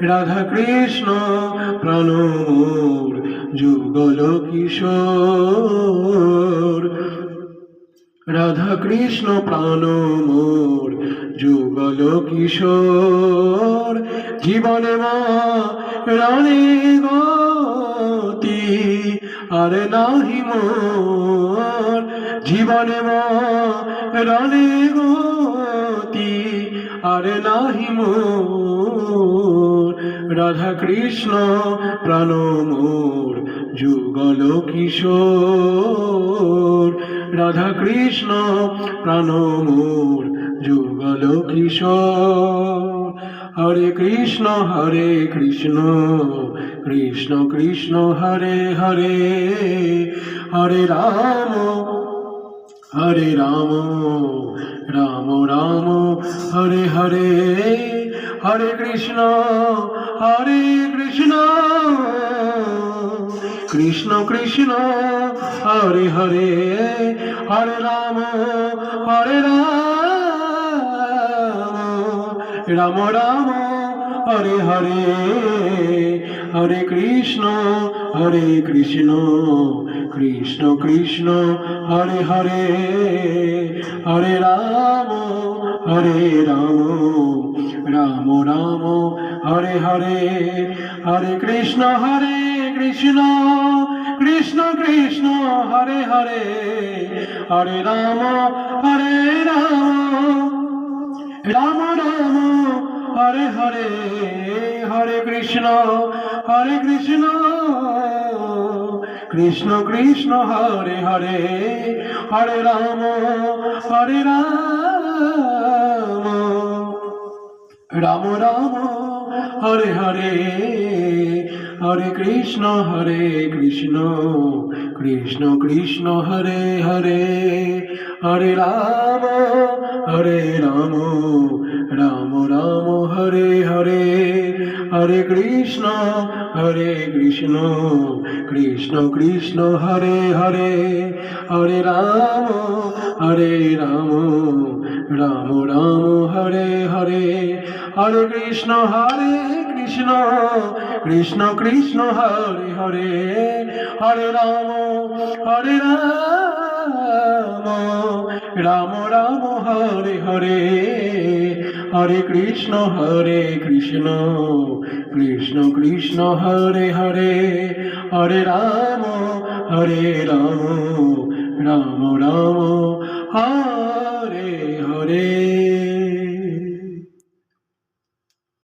রাধা কৃষ্ণ প্রাণ মোর যুগল কিশোর। রাধা কৃষ্ণ প্রাণ মোর যুগল কিশোর। জীবনে মা রানী গতি আর নাহি মোর। জীবনে মা রানী গতি আর নাহি মোর। রাধা কৃষ্ণ প্রাণ মোর যুগল কিশোর। রাধা কৃষ্ণ প্রাণ মোর যুগল কিশোর। হরে কৃষ্ণ কৃষ্ণ কৃষ্ণ হরে হরে, হরে রাম রাম রাম হরে হরে। হরে কৃষ্ণ কৃষ্ণ কৃষ্ণ হরে হরে। হরে রাম রাম রাম হরে হরে। হরে কৃষ্ণ কৃষ্ণ কৃষ্ণ হরে হরে। হরে রাম রাম রাম হরে হরে। হরে কৃষ্ণ কৃষ্ণ কৃষ্ণ হরে হরে। হরে রাম রাম রাম হরে হরে। হরে কৃষ্ণ কৃষ্ণ কৃষ্ণ হরে হরে। হরে রাম রাম রাম হরে হরে। হরে কৃষ্ণ কৃষ্ণ কৃষ্ণ হরে হরে। হরে রাম রাম রাম হরে হরে। হরে কৃষ্ণ কৃষ্ণ কৃষ্ণ হরে হরে। হরে রাম রাম রাম হরে হরে। হরে কৃষ্ণ কৃষ্ণ কৃষ্ণ হরে হরে। হরে রাম রাম রাম হরে হরে। হরে কৃষ্ণ কৃষ্ণ কৃষ্ণ হরে হরে। হরে রাম রাম রাম হরে হরে।